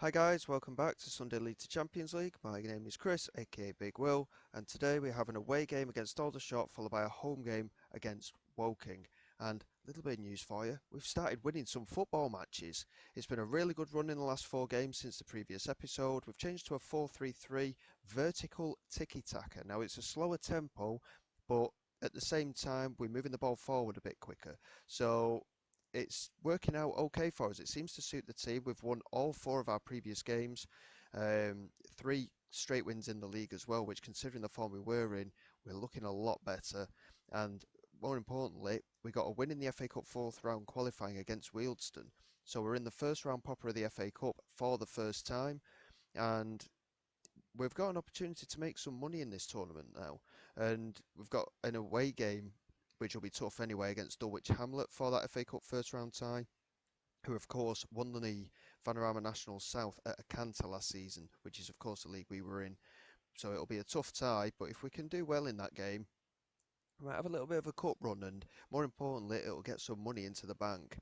Hi guys, welcome back to Sunday League to Champions League. My name is Chris, aka Big Will, and today we have an away game against Aldershot followed by a home game against Woking. And a little bit of news for you, we've started winning some football matches. It's been a really good run in the last four games since the previous episode. We've changed to a 4-3-3 vertical tiki-taka. Now it's a slower tempo, but at the same time we're moving the ball forward a bit quicker. So it's working out okay for us. It seems to suit the team. We've won all four of our previous games, three straight wins in the league as well, which considering the form we were in, we're looking a lot better. And more importantly, we got a win in the FA Cup fourth round qualifying against Wealdstone. So we're in the first round proper of the FA Cup for the first time. And we've got an opportunity to make some money in this tournament now. And we've got an away game which will be tough anyway against Dulwich Hamlet for that FA Cup first round tie, who of course won the Vanarama National South at Akanta last season, which is of course the league we were in. So it'll be a tough tie, but if we can do well in that game, we might have a little bit of a cup run, and more importantly, it'll get some money into the bank.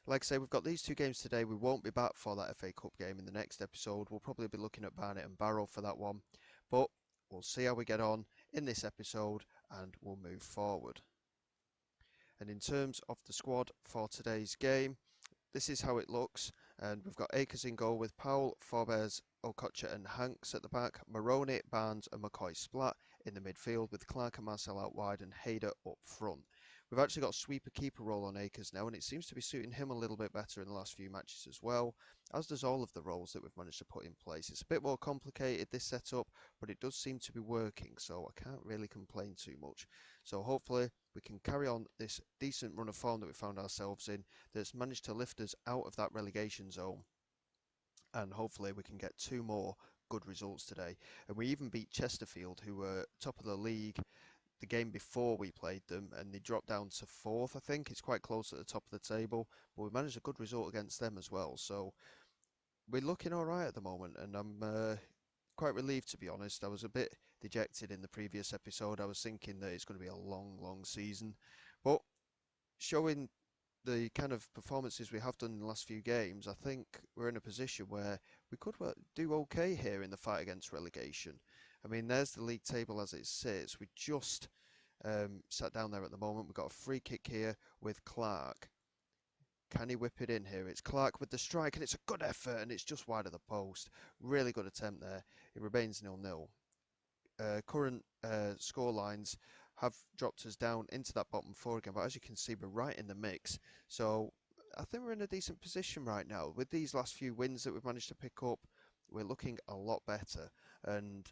Like I say, we've got these two games today. We won't be back for that FA Cup game in the next episode. We'll probably be looking at Barnet and Barrow for that one, but we'll see how we get on in this episode and we'll move forward. And in terms of the squad for today's game, this is how it looks. And we've got Akers in goal with Powell, Forbes, Okocha and Hanks at the back, Maroney, Barnes and McCoy Splat in the midfield with Clark and Marcel out wide and Hayder up front. We've actually got a sweeper keeper role on Akers now, and it seems to be suiting him a little bit better in the last few matches as well, as does all of the roles that we've managed to put in place. It's a bit more complicated, this setup, but it does seem to be working, so I can't really complain too much. So hopefully we can carry on this decent run of form that we found ourselves in that's managed to lift us out of that relegation zone, and hopefully we can get two more good results today. And we even beat Chesterfield, who were top of the league the game before we played them, and they dropped down to fourth. I think it's quite close at the top of the table, but we managed a good result against them as well. So we're looking all right at the moment, and I'm quite relieved, to be honest. I was a bit dejected in the previous episode. I was thinking that it's going to be a long, long season, but showing the kind of performances we have done in the last few games, I think we're in a position where we could do okay here in the fight against relegation. I mean, there's the league table as it sits. We just sat down there at the moment. We've got a free kick here with Clark. Can he whip it in here? It's Clark with the strike, and it's a good effort, and it's just wide of the post. Really good attempt there. It remains 0-0. Current score lines have dropped us down into that bottom four again, but as you can see, we're right in the mix. So I think we're in a decent position right now. With these last few wins that we've managed to pick up, we're looking a lot better. And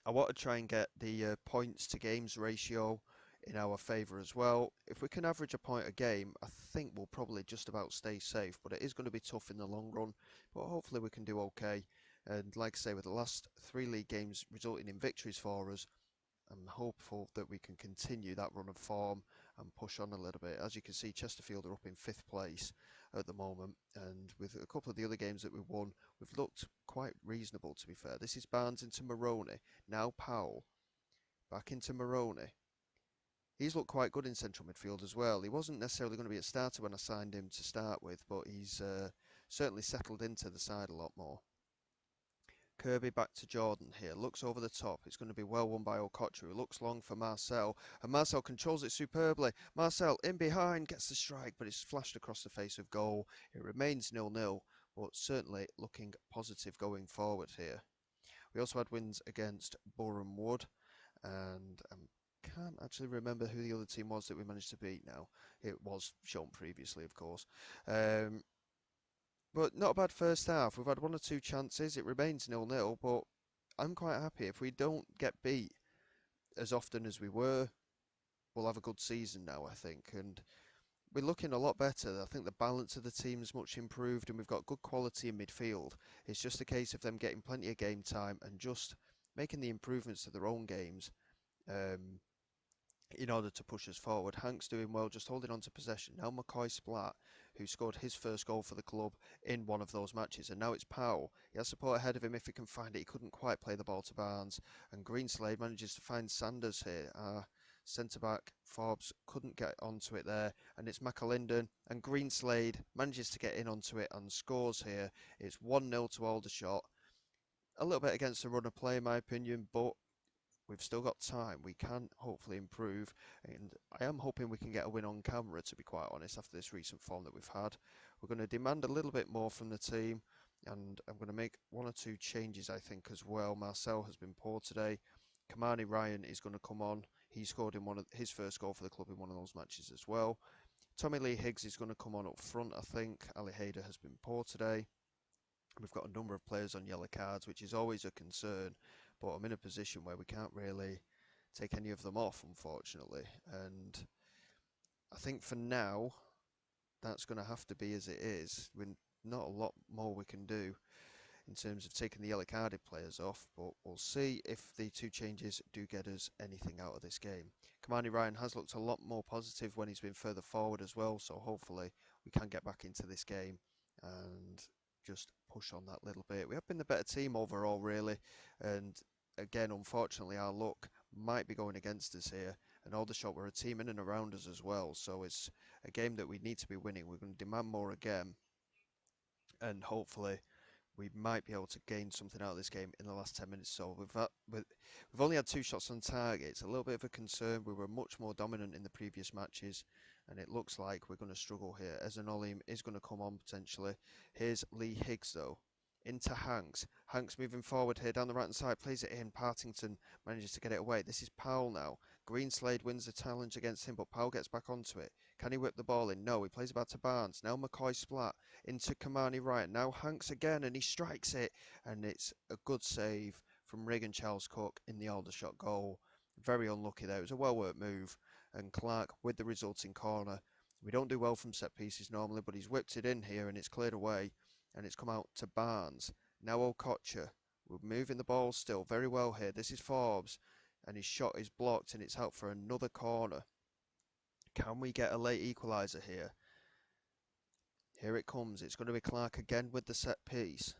I want to try and get the points to games ratio in our favour as well. If we can average a point a game, I think we'll probably just about stay safe, but it is going to be tough in the long run. But hopefully we can do okay. And like I say, with the last three league games resulting in victories for us, I'm hopeful that we can continue that run of form and push on a little bit. As you can see, Chesterfield are up in fifth place at the moment, and with a couple of the other games that we've won, we've looked quite reasonable, to be fair. This is Barnes into Maroney, now Powell, back into Maroney. He's looked quite good in central midfield as well. He wasn't necessarily going to be a starter when I signed him to start with, but he's certainly settled into the side a lot more. Kirby back to Jordan here, looks over the top, it's going to be well won by Okocha, who looks long for Marcel, and Marcel controls it superbly. Marcel in behind, gets the strike, but it's flashed across the face of goal. It remains 0-0, but certainly looking positive going forward here. We also had wins against Boreham Wood, and can't actually remember who the other team was that we managed to beat now. It was shown previously, of course. But not a bad first half. We've had one or two chances. It remains 0-0, but I'm quite happy. If we don't get beat as often as we were, we'll have a good season now, I think. And we're looking a lot better. I think the balance of the team is much improved, and we've got good quality in midfield. It's just a case of them getting plenty of game time and just making the improvements to their own games. In order to push us forward. Hank's doing well, just holding on to possession. Now McCoy Splat, who scored his first goal for the club in one of those matches. And now it's Powell. He has support ahead of him if he can find it. He couldn't quite play the ball to Barnes. And Greenslade manages to find Sanders here. centre-back Forbes couldn't get onto it there, and it's McAlinden, and Greenslade manages to get in onto it and scores here. It's 1-0 to Aldershot. A little bit against the run of play in my opinion, but we've still got time. We can hopefully improve, and I am hoping we can get a win on camera, to be quite honest, after this recent form that we've had. We're going to demand a little bit more from the team, and I'm going to make 1 or 2 changes, I think, as well. Marcel has been poor today. Kamani Ryan is going to come on. He scored in his first goal for the club in one of those matches as well. Tommy Lee Higgs is going to come on up front, I think. Ali Hayder has been poor today. We've got a number of players on yellow cards, which is always a concern, but I'm in a position where we can't really take any of them off, unfortunately. And I think for now, that's going to have to be as it is. We're not a lot more we can do in terms of taking the yellow carded players off, but we'll see if the 2 changes do get us anything out of this game. Kamani Ryan has looked a lot more positive when he's been further forward as well, so hopefully we can get back into this game and just push on that little bit. We have been the better team overall, really, and again, unfortunately, our luck might be going against us here, and Aldershot were a team in and around us as well, so it's a game that we need to be winning. We're going to demand more again, and hopefully we might be able to gain something out of this game in the last 10 minutes. So we've only had 2 shots on target. It's a little bit of a concern. We were much more dominant in the previous matches, and it looks like we're going to struggle here. Ezan Olim is going to come on potentially. Here's Lee Higgs though. Into Hanks. Hanks moving forward here down the right hand side, plays it in. Partington manages to get it away. This is Powell now. Greenslade wins the challenge against him, but Powell gets back onto it. Can he whip the ball in? No, he plays it back to Barnes. Now McCoy Splat into Kamani Ryan. Now Hanks again, and he strikes it, and it's a good save from Regan Charles Cook in the Aldershot goal. Very unlucky there. It was a well-worked move, and Clark with the resulting corner. We don't do well from set pieces normally, but he's whipped it in here, and it's cleared away, and it's come out to Barnes. Now Okocha. We're moving the ball still very well here. This is Forbes, and his shot is blocked, and it's out for another corner. Can we get a late equaliser here? Here it comes. It's going to be Clark again with the set piece.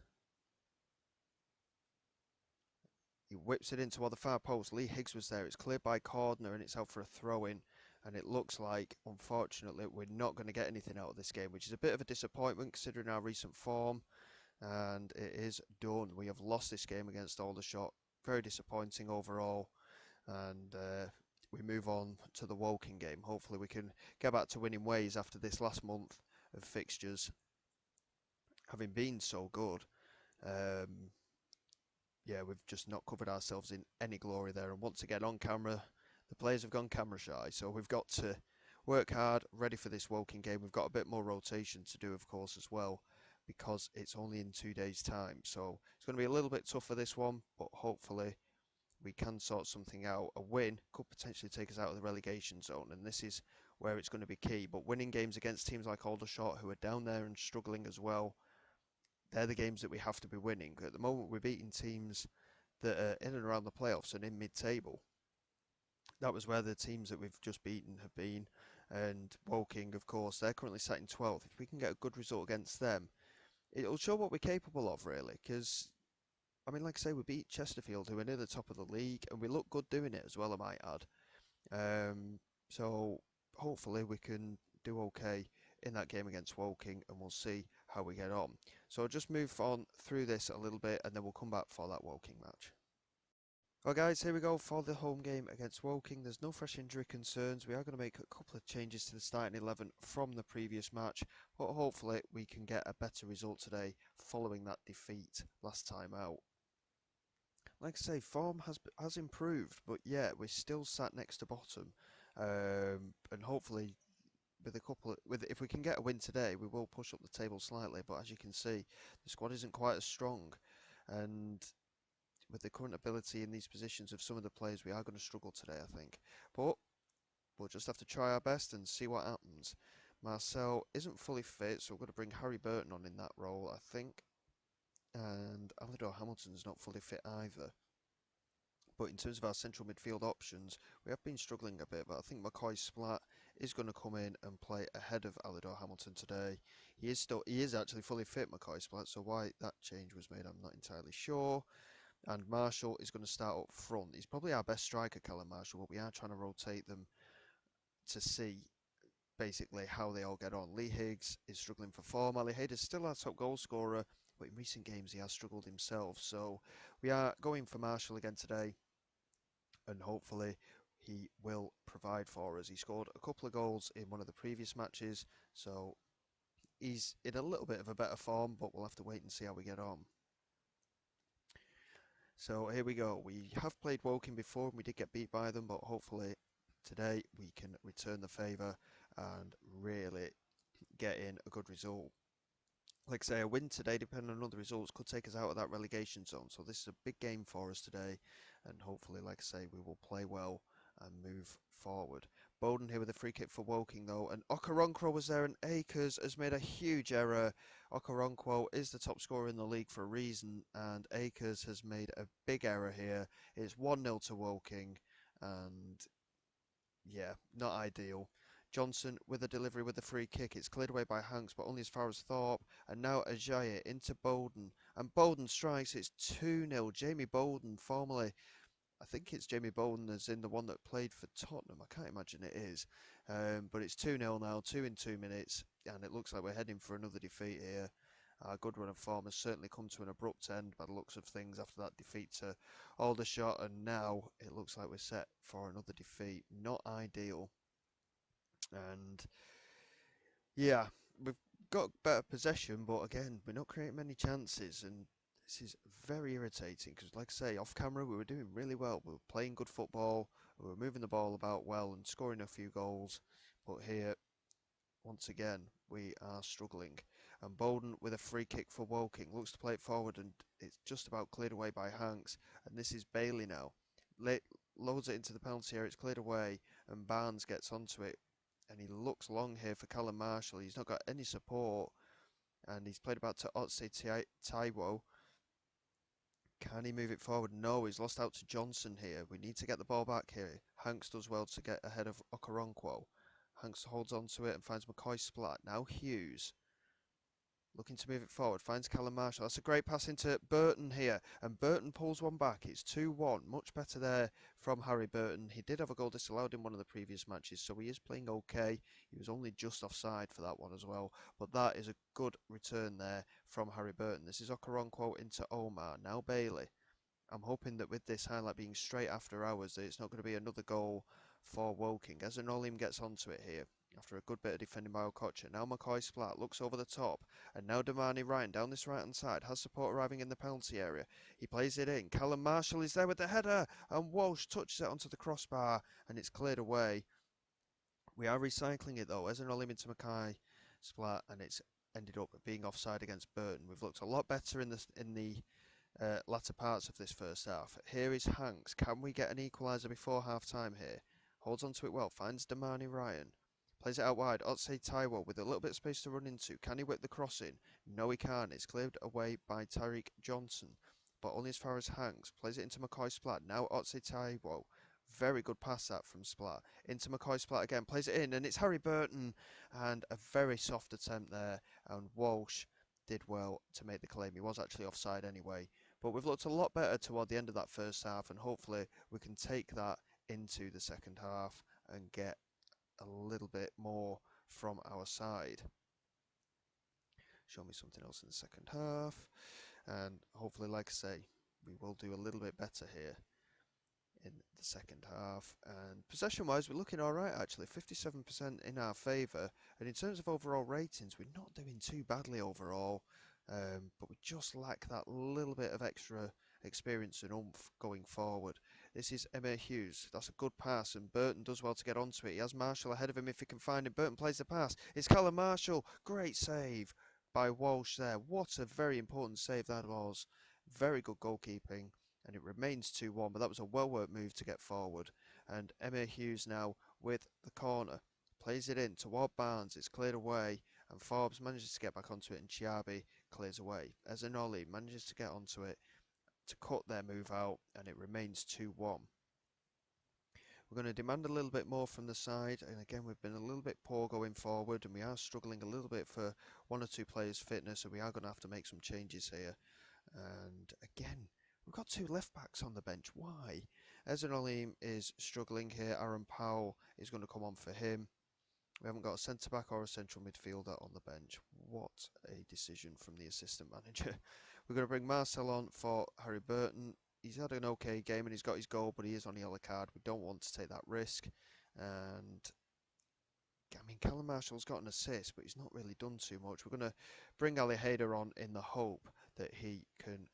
He whips it into the far post. Lee Higgs was there. It's cleared by Cordner, and it's out for a throw-in. And it looks like, unfortunately, we're not going to get anything out of this game, which is a bit of a disappointment considering our recent form. And it is done. We have lost this game against Aldershot. Very disappointing overall. And we move on to the Woking game. Hopefully we can get back to winning ways after this last month of fixtures having been so good. Yeah, we've just not covered ourselves in any glory there. And once again, on camera, the players have gone camera shy. So we've got to work hard, ready for this Woking game. We've got a bit more rotation to do, of course, as well, because it's only in 2 days' time. So it's going to be a little bit tough for this one, but hopefully we can sort something out. A win could potentially take us out of the relegation zone, and this is where it's going to be key. But winning games against teams like Aldershot, who are down there and struggling as well, they're the games that we have to be winning. At the moment, we're beating teams that are in and around the playoffs and in mid-table. That was where the teams that we've just beaten have been. And Woking, of course, they're currently sat in 12th. If we can get a good result against them, it'll show what we're capable of, really. Because, I mean, like I say, we beat Chesterfield, who are near the top of the league, and we look good doing it as well, I might add. So hopefully we can do okay in that game against Woking, and we'll see how we get on. So I'll just move on through this a little bit, and then we'll come back for that Woking match. Well guys, here we go for the home game against Woking. There's no fresh injury concerns. We are going to make a couple of changes to the starting 11 from the previous match, but hopefully we can get a better result today following that defeat last time out. Like I say, form has improved, but yeah, we're still sat next to bottom, and hopefully if we can get a win today, we will push up the table slightly. But as you can see, the squad isn't quite as strong, and with the current ability in these positions of some of the players, we are going to struggle today, I think. But we'll just have to try our best and see what happens. Marcel isn't fully fit, so we're going to bring Harry Burton on in that role, I think. And Alidor Hamilton's not fully fit either. But in terms of our central midfield options, we have been struggling a bit, but I think McCoy Splat is going to come in and play ahead of Alidor Hamilton today. He is actually fully fit, McCoy Splat, so why that change was made, I'm not entirely sure. And Marshall is going to start up front. He's probably our best striker, Callum Marshall, but we are trying to rotate them to see basically how they all get on. Lee Higgs is struggling for form. Ali Hayder is still our top goal scorer, but in recent games he has struggled himself. So we are going for Marshall again today, and hopefully he will provide for us. He scored a couple of goals in one of the previous matches, so he's in a little bit of a better form, but we'll have to wait and see how we get on. So here we go. We have played Woking before and we did get beat by them, but hopefully today we can return the favour and really get in a good result. Like I say, a win today, depending on other results, could take us out of that relegation zone. So this is a big game for us today, and hopefully, like I say, we will play well and move forward. Bowden here with a free kick for Woking, though, and Okoronkwo was there, and Akers has made a huge error. Okoronkwo is the top scorer in the league for a reason, and Akers has made a big error here. It's 1-0 to Woking, and yeah, not ideal. Johnson with a delivery with a free kick. It's cleared away by Hanks, but only as far as Thorpe. And now Ajayi into Bowden. And Bowden strikes. It's 2-0. Jamie Bowden, formerly, I think it's Jamie Bowden as in the one that played for Tottenham. I can't imagine it is. But it's 2-0 now, 2 in 2 minutes. And it looks like we're heading for another defeat here. Our good run of form has certainly come to an abrupt end by the looks of things after that defeat to Aldershot. And now it looks like we're set for another defeat. Not ideal. And yeah, we've got better possession, but again, we're not creating many chances, and this is very irritating because, like I say, off camera we were doing really well. We were playing good football, we were moving the ball about well and scoring a few goals, but here, once again, we are struggling. And Bowden with a free kick for Woking looks to play it forward, and it's just about cleared away by Hanks. And this is Bailey now. Loads it into the penalty area, it's cleared away, and Barnes gets onto it. And he looks long here for Callum Marshall. He's not got any support, and he's played about to Otse Taiwo. Can he move it forward? No, he's lost out to Johnson here. We need to get the ball back here. Hanks does well to get ahead of Okoronkwo. Hanks holds on to it and finds McCoy Splat. Now Hughes. Looking to move it forward, finds Callum Marshall. That's a great pass into Burton here, and Burton pulls one back. It's 2-1. Much better there from Harry Burton. He did have a goal disallowed in one of the previous matches, so he is playing okay. He was only just offside for that one as well, but that is a good return there from Harry Burton. This is Okoronkwo into Omar. Now Bailey. I'm hoping that with this highlight being straight after ours, that it's not going to be another goal for Woking. As Anolim gets onto it here after a good bit of defending by Okocha. Now McCoy Splat looks over the top, and now Damani Ryan down this right hand side has support arriving in the penalty area. He plays it in. Callum Marshall is there with the header, and Walsh touches it onto the crossbar, and it's cleared away. We are recycling it though. As Anolim into McCoy Splat, and it's ended up being offside against Burton. We've looked a lot better in the latter parts of this first half. Here is Hanks. Can we get an equaliser before half time here? Holds on to it well. Finds Damani Ryan. Plays it out wide. Otse Taiwo with a little bit of space to run into. Can he whip the cross in? No, he can't. It's cleared away by Tariq Johnson, but only as far as Hanks. Plays it into McCoy Splat. Now Otse Taiwo. Very good pass that from Splat. Into McCoy Splat again. Plays it in, and it's Harry Burton. And a very soft attempt there. And Walsh did well to make the claim. He was actually offside anyway. But we've looked a lot better toward the end of that first half, and hopefully we can take that into the second half and get a little bit more from our side. Show me something else in the second half, and hopefully, like I say, we will do a little bit better here in the second half. And possession wise, we're looking alright actually, 57% in our favour, and in terms of overall ratings, we're not doing too badly overall, but we just lack that little bit of extra experience and oomph going forward. This is Emma Hughes. That's a good pass, and Burton does well to get onto it. He has Marshall ahead of him if he can find him. Burton plays the pass. It's Callum Marshall. Great save by Walsh there. What a very important save that was. Very good goalkeeping, and it remains 2-1, but that was a well-worked move to get forward. And Emma Hughes now with the corner. Plays it in toward Barnes. It's cleared away, and Forbes manages to get back onto it, and Chiabi clears away. Ezanoli manages to get onto it to cut their move out, and it remains 2-1. We're going to demand a little bit more from the side, and again we've been a little bit poor going forward, and we are struggling a little bit for one or two players' fitness, so we are going to have to make some changes here. And again, We've got two left backs on the bench. Why? Ezra Olim is struggling here. Aaron Powell is going to come on for him. We haven't got a centre back or a central midfielder on the bench. What a decision from the assistant manager. We're going to bring Marcel on for Harry Burton. He's had an okay game and he's got his goal, but he is on a yellow card. We don't want to take that risk. And I mean, Callum Marshall's got an assist, but he's not really done too much. We're going to bring Ali Hader on in the hope that he can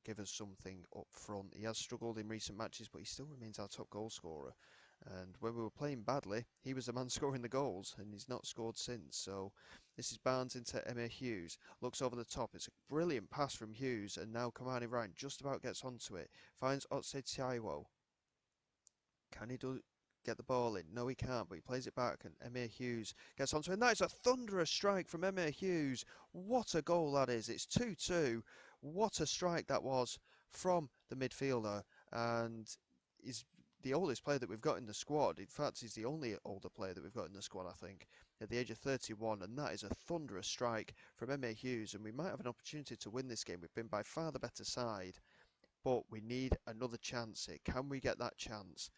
give us something up front. He has struggled in recent matches, but he still remains our top goal scorer. And when we were playing badly, he was the man scoring the goals, and he's not scored since. So this is Barnes into Emma Hughes. Looks over the top. It's a brilliant pass from Hughes, and now Kamani Ryan just about gets onto it. Finds Otse Taiwo. Can he get the ball in? No, he can't, but he plays it back, and Emir Hughes gets onto it. And that is a thunderous strike from Emir Hughes. What a goal that is. It's 2-2. What a strike that was from the midfielder. And he's the oldest player that we've got in the squad. In fact, he's the only older player that we've got in the squad, I think, at the age of 31. And that is a thunderous strike from Emir Hughes. And we might have an opportunity to win this game. We've been by far the better side, but we need another chance here. Can we get that chance?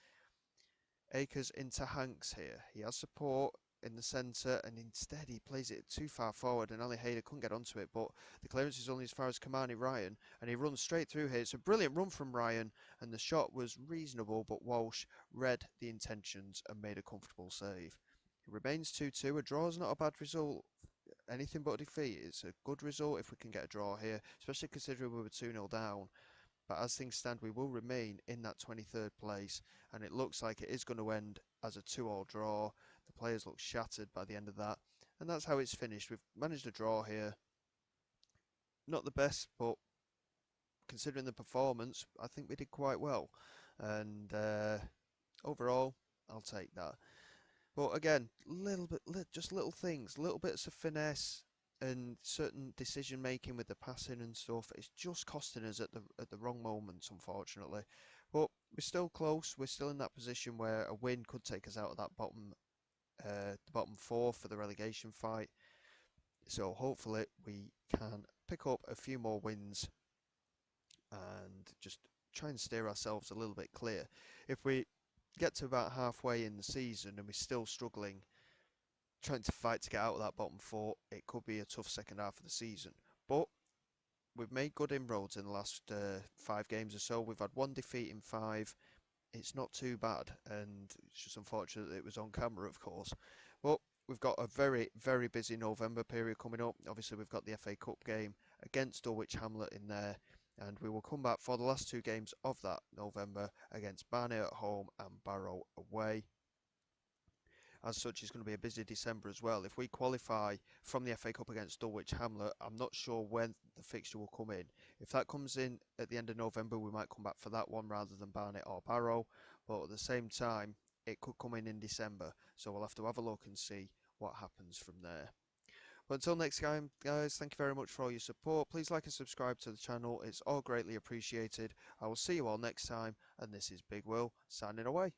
Akers into Hanks here. He has support in the centre, and instead he plays it too far forward, and Ali Hader couldn't get onto it, but the clearance is only as far as Kamani Ryan, and he runs straight through here. It's a brilliant run from Ryan, and the shot was reasonable, but Walsh read the intentions and made a comfortable save. It remains 2-2. A draw is not a bad result. Anything but a defeat. It's a good result if we can get a draw here, especially considering we were 2-0 down. But as things stand, we will remain in that 23rd place, and it looks like it is going to end as a 2-all draw. The players look shattered by the end of that, and that's how it's finished. We've managed a draw here. Not the best, but considering the performance, I think we did quite well. And overall, I'll take that. But again, just little things, little bits of finesse and certain decision making with the passing and stuff. It's just costing us at the wrong moments, unfortunately. But we're still close. We're still in that position where a win could take us out of that the bottom four for the relegation fight. So hopefully we can pick up a few more wins and just try and steer ourselves a little bit clear. If we get to about halfway in the season and we're still struggling, trying to fight to get out of that bottom four, it could be a tough second half of the season. But we've made good inroads in the last 5 games or so. We've had 1 defeat in 5. It's not too bad, and it's just unfortunate that it was on camera, of course. But we've got a very, very busy November period coming up. Obviously, we've got the FA Cup game against Dulwich Hamlet in there, and we will come back for the last 2 games of that November against Barnet at home and Barrow away. As such, it's going to be a busy December as well. If we qualify from the FA Cup against Dulwich Hamlet, I'm not sure when the fixture will come in. If that comes in at the end of November, we might come back for that one rather than Barnet or Barrow. But at the same time, it could come in December. So we'll have to have a look and see what happens from there. But until next time, guys, thank you very much for all your support. Please like and subscribe to the channel. It's all greatly appreciated. I will see you all next time. And this is Big Will, signing away.